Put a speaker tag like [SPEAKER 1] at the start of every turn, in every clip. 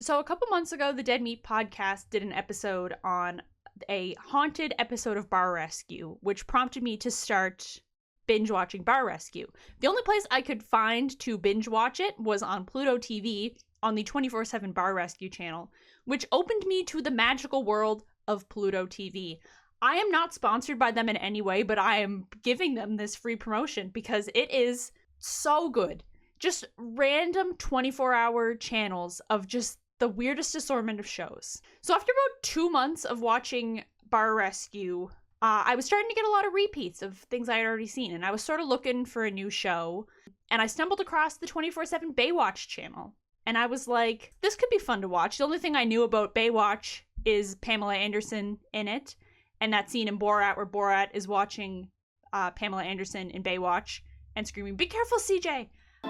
[SPEAKER 1] So a couple months ago, the Dead Meat podcast did an episode on a haunted episode of Bar Rescue, which prompted me to start binge watching Bar Rescue. The only place I could find to binge watch it was on Pluto TV on the 24/7 Bar Rescue channel, which opened me to the magical world of Pluto TV. I am not sponsored by them in any way, but I am giving them this free promotion because it is so good. Just random 24-hour channels of just the weirdest assortment of shows. So after about 2 months of watching Bar Rescue, I was starting to get a lot of repeats of things I had already seen, and I was sort of looking for a new show, and I stumbled across the 24/7 Baywatch channel, and I was like, this could be fun to watch. The only thing I knew about Baywatch is Pamela Anderson in it, and that scene in Borat where Borat is watching Pamela Anderson in Baywatch and screaming, "Be careful, CJ!"
[SPEAKER 2] Be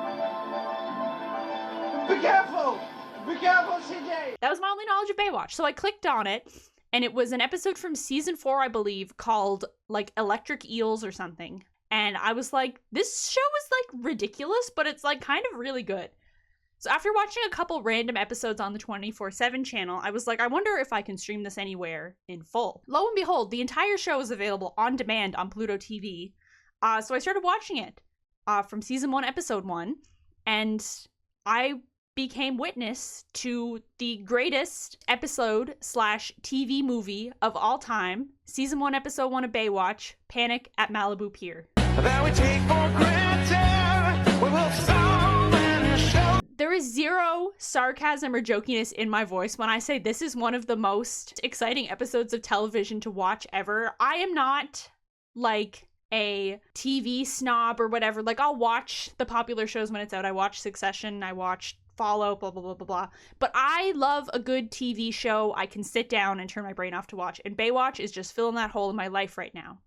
[SPEAKER 2] careful! Be careful, CJ!
[SPEAKER 1] That was my only knowledge of Baywatch, so I clicked on it, and it was an episode from season 4, I believe, called, like, Electric Eels or something. And I was like, this show is, like, ridiculous, but it's, like, kind of really good. So after watching a couple random episodes on the 24/7 channel, I was like, I wonder if I can stream this anywhere in full. Lo and behold, the entire show is available on demand on Pluto TV. So I started watching it from season 1, episode 1, and I became witness to the greatest episode/TV movie of all time, season 1, episode 1 of Baywatch, Panic at Malibu Pier.
[SPEAKER 2] That we take for granted, we will solve and show.
[SPEAKER 1] There is zero sarcasm or jokiness in my voice when I say this is one of the most exciting episodes of television to watch ever. I am not like a TV snob or whatever. Like, I'll watch the popular shows when it's out. I watch Succession, I watch Follow, blah, blah, blah, blah, blah. But I love a good TV show I can sit down and turn my brain off to watch. And Baywatch is just filling that hole in my life right now.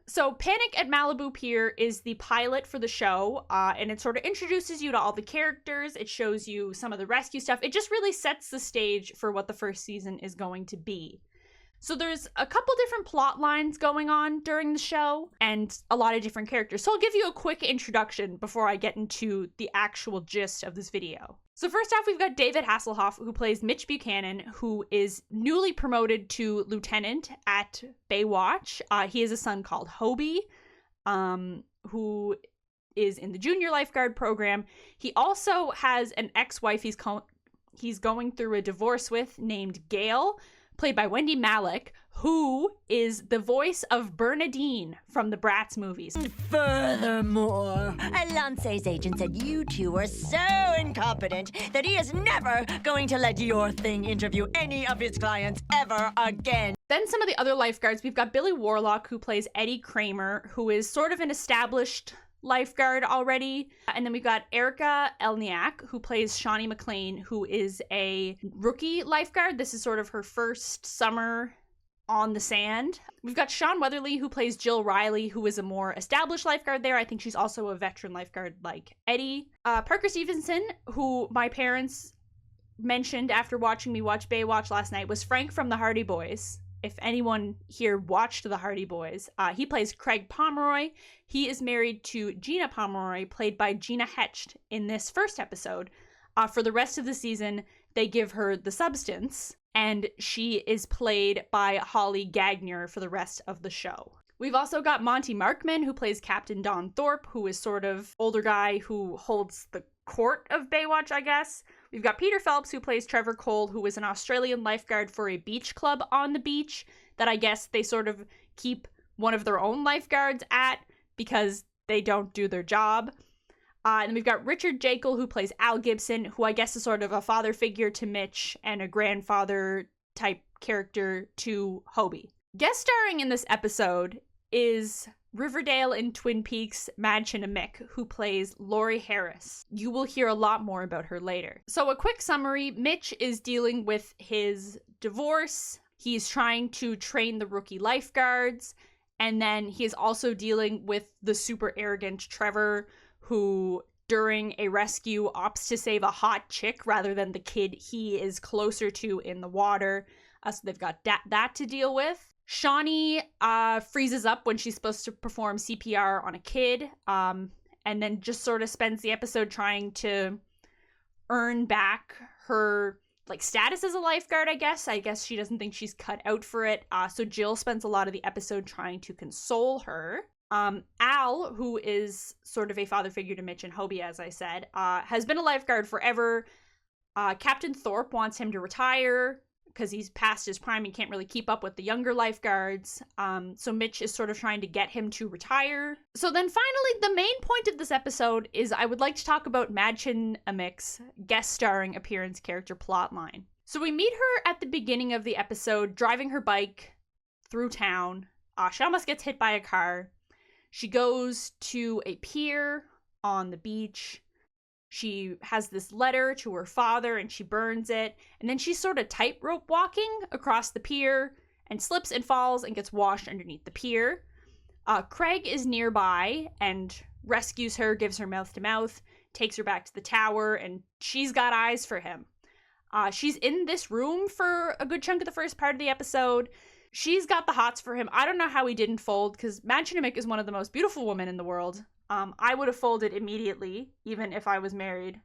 [SPEAKER 1] So Panic at Malibu Pier is the pilot for the show, and it sort of introduces you to all the characters. It shows you some of the rescue stuff. It just really sets the stage for what the first season is going to be. So there's a couple different plot lines going on during the show and a lot of different characters. So I'll give you a quick introduction before I get into the actual gist of this video. So first off, we've got David Hasselhoff, who plays Mitch Buchanan, who is newly promoted to lieutenant at Baywatch. He has a son called Hobie, who is in the junior lifeguard program. He also has an ex-wife he's going through a divorce with named Gail, played by Wendy Malick, who is the voice of Bernadine from the Bratz movies.
[SPEAKER 3] Furthermore, Lance's agent said you two are so incompetent that he is never going to let your thing interview any of his clients ever again.
[SPEAKER 1] Then some of the other lifeguards, we've got Billy Warlock, who plays Eddie Kramer, who is sort of an established lifeguard already. And then we've got Erica Elniak, who plays Shawnee McLean, who is a rookie lifeguard. This is sort of her first summer on the sand. We've got Sean Weatherly, who plays Jill Riley, who is a more established lifeguard there. I think she's also a veteran lifeguard like Eddie. Parker Stevenson, who my parents mentioned after watching me watch Baywatch last night, was Frank from the Hardy Boys. If anyone here watched the Hardy Boys, he plays Craig Pomeroy. He is married to Gina Pomeroy, played by Gina Hecht in this first episode. For the rest of the season, they give her the substance, and she is played by Holly Gagner for the rest of the show. We've also got Monty Markman, who plays Captain Don Thorpe, who is sort of older guy who holds the court of Baywatch, I guess. We've got Peter Phelps, who plays Trevor Cole, who is an Australian lifeguard for a beach club on the beach that I guess they sort of keep one of their own lifeguards at because they don't do their job. And then we've got Richard Jekyll, who plays Al Gibson, who I guess is sort of a father figure to Mitch and a grandfather type character to Hobie. Guest starring in this episode is Riverdale and Twin Peaks Madchen Amick, who plays Lori Harris. You will hear a lot more about her later. So a quick summary, Mitch is dealing with his divorce. He's trying to train the rookie lifeguards. And then he is also dealing with the super arrogant Trevor, who during a rescue opts to save a hot chick rather than the kid he is closer to in the water. So they've got that to deal with. Shawnee freezes up when she's supposed to perform CPR on a kid, and then just sort of spends the episode trying to earn back her like status as a lifeguard, I guess. I guess she doesn't think she's cut out for it. So Jill spends a lot of the episode trying to console her. Al, who is sort of a father figure to Mitch and Hobie, as I said, has been a lifeguard forever. Captain Thorpe wants him to retire because he's past his prime and can't really keep up with the younger lifeguards. So Mitch is sort of trying to get him to retire. So then finally, the main point of this episode is I would like to talk about Madchen Amik's guest starring appearance character plotline. So we meet her at the beginning of the episode, driving her bike through town. She almost gets hit by a car. She goes to a pier on the beach. She has this letter to her father and she burns it. And then she's sort of tightrope walking across the pier and slips and falls and gets washed underneath the pier. Craig is nearby and rescues her, gives her mouth to mouth, takes her back to the tower, and she's got eyes for him. She's in this room for a good chunk of the first part of the episode. She's got the hots for him. I don't know how he didn't fold, because Madchen Amik is one of the most beautiful women in the world. I would have folded immediately, even if I was married,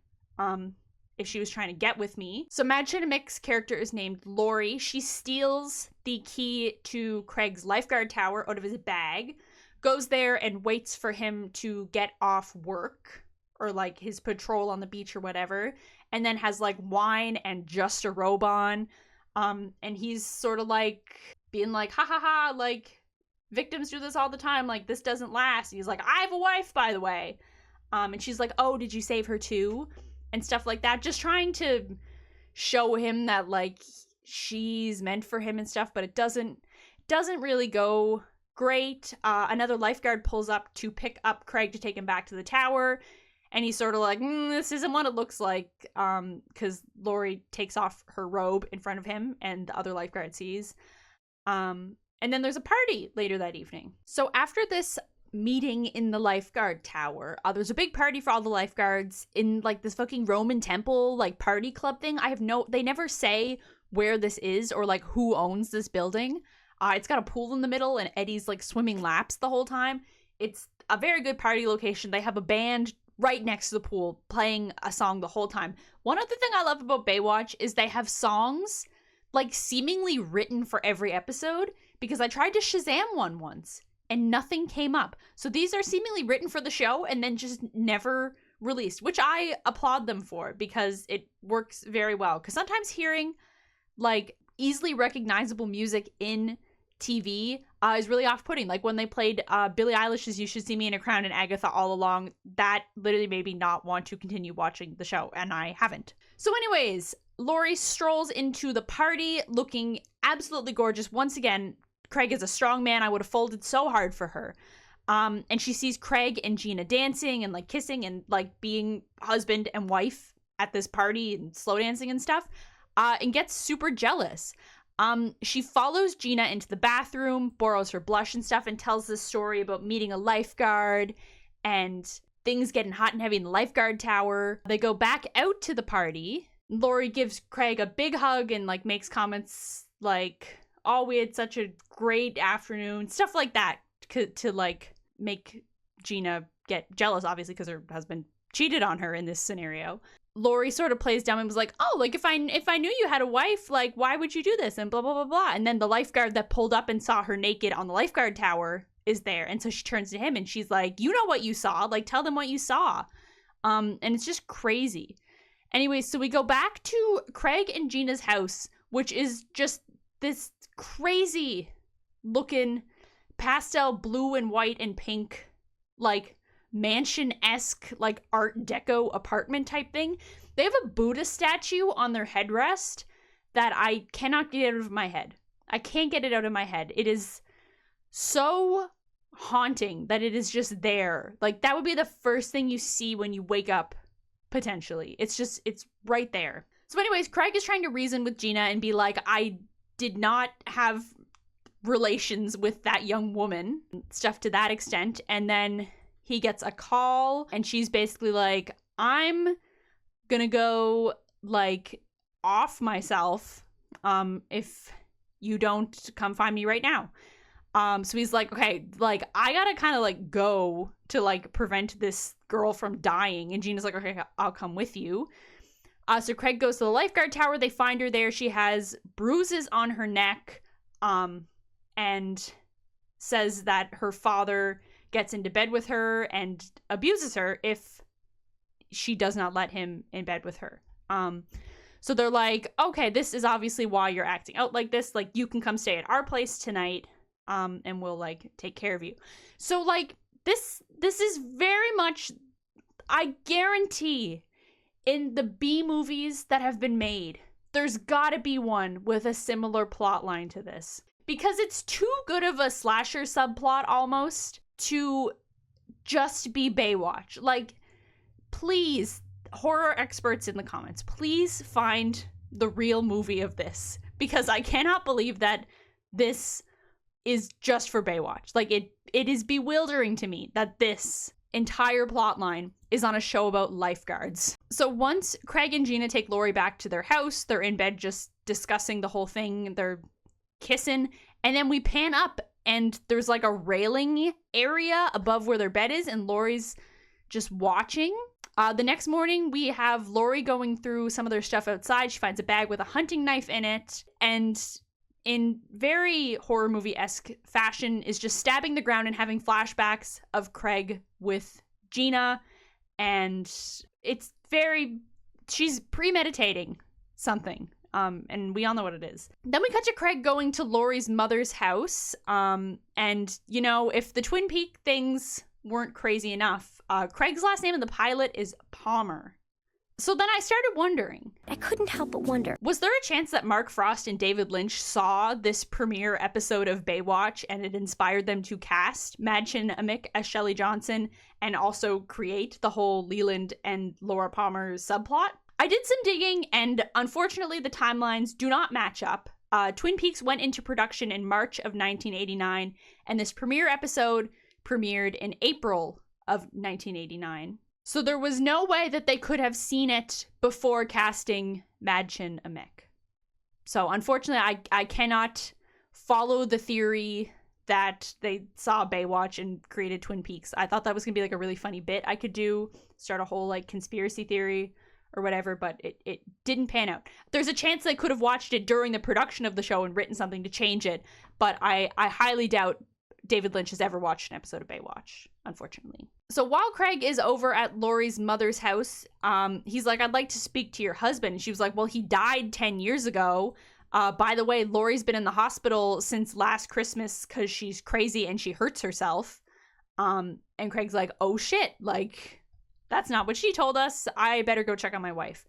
[SPEAKER 1] if she was trying to get with me. So Madchen Amik's character is named Lori. She steals the key to Craig's lifeguard tower out of his bag, goes there and waits for him to get off work, or like his patrol on the beach or whatever, and then has like wine and just a robe on. And he's sort of like being like, ha ha ha, like, victims do this all the time, like, this doesn't last. And he's like, I have a wife, by the way. And she's like, oh, did you save her too? And stuff like that. Just trying to show him that, like, she's meant for him and stuff, but it doesn't really go great. Another lifeguard pulls up to pick up Craig to take him back to the tower. And he's sort of like, this isn't what it looks like, because Lori takes off her robe in front of him and the other lifeguard sees. And then there's a party later that evening. So after this meeting in the lifeguard tower, there's a big party for all the lifeguards in like this fucking Roman temple, like party club thing. They never say where this is or like who owns this building. It's got a pool in the middle and Eddie's like swimming laps the whole time. It's a very good party location. They have a band right next to the pool playing a song the whole time. One other thing I love about Baywatch is they have songs like seemingly written for every episode, because I tried to Shazam one once and nothing came up. So these are seemingly written for the show and then just never released, which I applaud them for because it works very well. Because sometimes hearing like easily recognizable music in TV is really off-putting. Like when they played Billie Eilish's You Should See Me in a Crown and Agatha All Along, that literally made me not want to continue watching the show, and I haven't. So anyways, Lori strolls into the party looking absolutely gorgeous. Once again, Craig is a strong man. I would have folded so hard for her. And she sees Craig and Gina dancing and like kissing and like being husband and wife at this party and slow dancing and stuff, and gets super jealous. She follows Gina into the bathroom, borrows her blush and stuff, and tells this story about meeting a lifeguard and things getting hot and heavy in the lifeguard tower. They go back out to the party. Lori gives Craig a big hug and like makes comments like, oh, we had such a great afternoon, stuff like that, to like make Gina get jealous, obviously, because her husband cheated on her in this scenario. Lori sort of plays dumb and was like, oh, like if I knew you had a wife, like why would you do this, and blah blah blah blah. And then the lifeguard that pulled up and saw her naked on the lifeguard tower is there, and so she turns to him and she's like, you know what you saw, like tell them what you saw. And it's just crazy. Anyway, so we go back to Craig and Gina's house, which is just this crazy looking pastel blue and white and pink, like mansion-esque, like art deco apartment type thing. They have a Buddha statue on their headrest that I cannot get out of my head. I can't get it out of my head. It is so haunting that it is just there. Like that would be the first thing you see when you wake up, potentially. It's right there. So anyways, Craig is trying to reason with Gina and be like, I did not have relations with that young woman, stuff to that extent. And then he gets a call and she's basically like, I'm gonna go like off myself if you don't come find me right now. So he's like, okay, like I gotta kind of like go to like prevent this girl from dying. And Gina's like, okay, I'll come with you. So Craig goes to the lifeguard tower. They find her there. She has bruises on her neck, and says that her father gets into bed with her and abuses her if she does not let him in bed with her. So they're like, okay, this is obviously why you're acting out like this. Like, you can come stay at our place tonight, and we'll, like, take care of you. So, like, this is very much, I guarantee, in the B movies that have been made, there's gotta be one with a similar plot line to this. Because it's too good of a slasher subplot, almost, to just be Baywatch. Like, please, horror experts in the comments, please find the real movie of this. Because I cannot believe that this is just for Baywatch. Like, it is bewildering to me that this entire plot line is on a show about lifeguards. So once Craig and Gina take Lori back to their house, they're in bed just discussing the whole thing. They're kissing, and then we pan up and there's like a railing area above where their bed is, and Lori's just watching. The next morning, we have Lori going through some of their stuff outside. She finds a bag with a hunting knife in it, and in very horror movie-esque fashion is just stabbing the ground and having flashbacks of Craig with Gina, and it's she's premeditating something, and we all know what it is. Then we cut to Craig going to Lori's mother's house, and, you know, if the Twin Peaks things weren't crazy enough, Craig's last name in the pilot is Palmer. So then I started wondering.
[SPEAKER 4] I couldn't help but wonder.
[SPEAKER 1] Was there a chance that Mark Frost and David Lynch saw this premiere episode of Baywatch and it inspired them to cast Madchen Amick as Shelley Johnson and also create the whole Leland and Laura Palmer subplot? I did some digging, and unfortunately the timelines do not match up. Twin Peaks went into production in March of 1989, and this premiere episode premiered in April of 1989. So there was no way that they could have seen it before casting Madchen Amick. So unfortunately, I cannot follow the theory that they saw Baywatch and created Twin Peaks. I thought that was going to be like a really funny bit I could do, start a whole like conspiracy theory or whatever, but it didn't pan out. There's a chance they could have watched it during the production of the show and written something to change it, but I highly doubt David Lynch has ever watched an episode of Baywatch, unfortunately. So while Craig is over at Lori's mother's house, he's like, I'd like to speak to your husband. And she was like, well, he died 10 years ago. By the way, Lori's been in the hospital since last Christmas because she's crazy and she hurts herself. And Craig's like, oh shit, like, that's not what she told us. I better go check on my wife.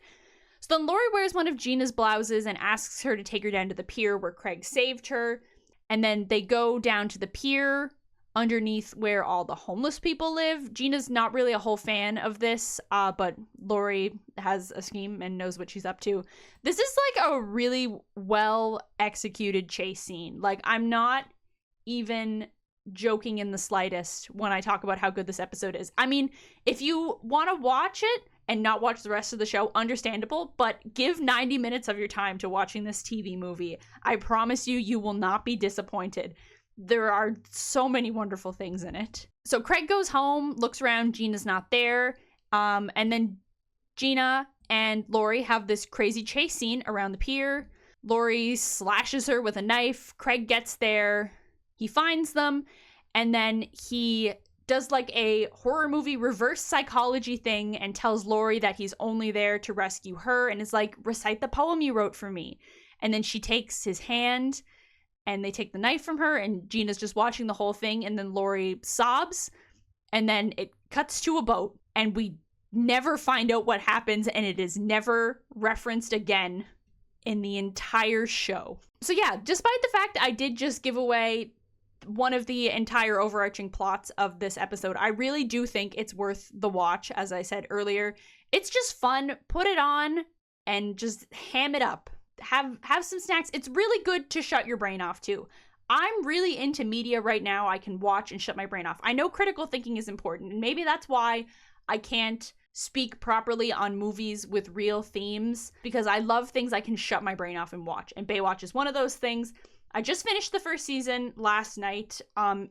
[SPEAKER 1] So then Lori wears one of Gina's blouses and asks her to take her down to the pier where Craig saved her. And then they go down to the pier underneath where all the homeless people live. Gina's not really a whole fan of this, but Lori has a scheme and knows what she's up to. This is like a really well executed chase scene. Like, I'm not even joking in the slightest when I talk about how good this episode is. I mean, if you want to watch it and not watch the rest of the show, understandable, but give 90 minutes of your time to watching this TV movie. I promise you, you will not be disappointed. There are so many wonderful things in it. So Craig goes home, looks around, Gina's not there, and then Gina and Lori have this crazy chase scene around the pier. Lori slashes her with a knife. Craig gets there, he finds them, and then he does like a horror movie reverse psychology thing and tells Lori that he's only there to rescue her and is like, recite the poem you wrote for me. And then she takes his hand and they take the knife from her, and Gina's just watching the whole thing, and then Lori sobs, and then it cuts to a boat, and we never find out what happens, and it is never referenced again in the entire show. So yeah, despite the fact I did just give away one of the entire overarching plots of this episode, I really do think it's worth the watch. As I said earlier, it's just fun. Put it on and just ham it up. Have some snacks. It's really good to shut your brain off too. I'm really into media right now I can watch and shut my brain off. I know critical thinking is important, and maybe that's why I can't speak properly on movies with real themes, because I love things I can shut my brain off and watch, and Baywatch is one of those things. I just finished the first season last night.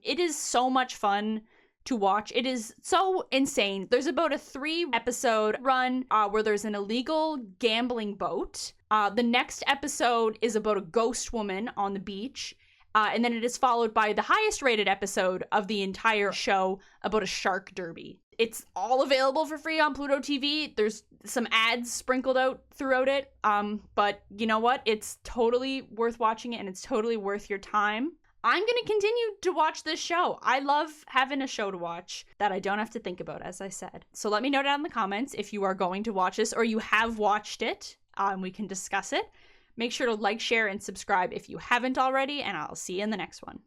[SPEAKER 1] It is so much fun to watch. It is so insane. There's about a 3-episode run where there's an illegal gambling boat. The next episode is about a ghost woman on the beach. And then it is followed by the highest rated episode of the entire show about a shark derby. It's all available for free on Pluto TV. There's some ads sprinkled out throughout it. But you know what? It's totally worth watching it, and it's totally worth your time. I'm going to continue to watch this show. I love having a show to watch that I don't have to think about, as I said. So let me know down in the comments if you are going to watch this or you have watched it. We can discuss it. Make sure to like, share, and subscribe if you haven't already, and I'll see you in the next one.